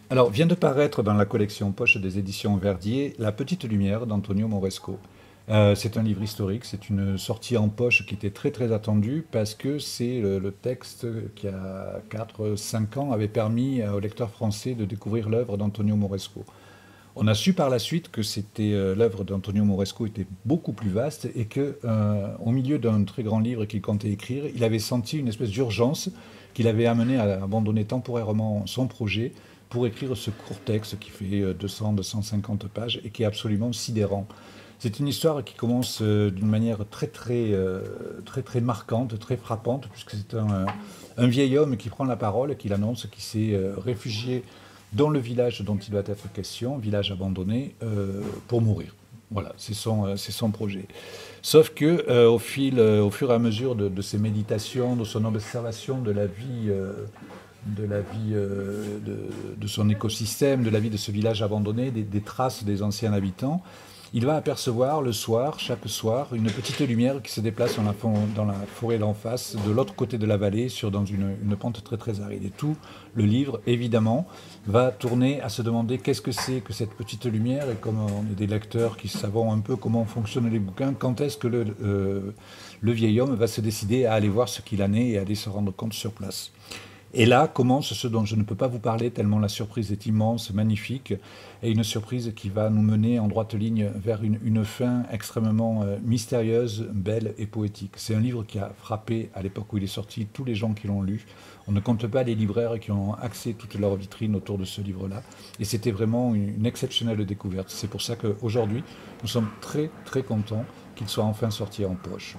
Alors, vient de paraître dans la collection Poche des éditions Verdier La Petite Lumière d'Antonio Moresco. C'est un livre historique, c'est une sortie en poche qui était très très attendue parce que c'est le texte qui, a 4, 5 ans, avait permis aux lecteurs français de découvrir l'œuvre d'Antonio Moresco. On a su par la suite que c'était l'œuvre d'Antonio Moresco était beaucoup plus vaste et que, au milieu d'un très grand livre qu'il comptait écrire, il avait senti une espèce d'urgence qui l'avait amené à abandonner temporairement son projet pour écrire ce court texte qui fait 200-250 pages et qui est absolument sidérant. C'est une histoire qui commence d'une manière très marquante, très frappante, puisque c'est un vieil homme qui prend la parole et qui l'annonce, qui s'est réfugié dans le village dont il doit être question, village abandonné, pour mourir. Voilà, c'est son projet. Sauf que au fur et à mesure de ses méditations, de son observation de la vie de son écosystème, de la vie de ce village abandonné, des traces des anciens habitants, il va apercevoir le soir, chaque soir, une petite lumière qui se déplace dans la forêt d'en face, de l'autre côté de la vallée, dans une pente très très aride. Et tout le livre, évidemment, va tourner à se demander qu'est-ce que c'est que cette petite lumière, et comme on est des lecteurs qui savons un peu comment fonctionnent les bouquins, quand est-ce que le vieil homme va se décider à aller voir ce qu'il en est et à aller se rendre compte sur place. Et là commence ce dont je ne peux pas vous parler tellement la surprise est immense, magnifique, et une surprise qui va nous mener en droite ligne vers une fin extrêmement mystérieuse, belle et poétique. C'est un livre qui a frappé à l'époque où il est sorti tous les gens qui l'ont lu. On ne compte pas les libraires qui ont axé toute leur vitrine autour de ce livre-là. Et c'était vraiment une exceptionnelle découverte. C'est pour ça qu'aujourd'hui, nous sommes très très contents qu'il soit enfin sorti en poche.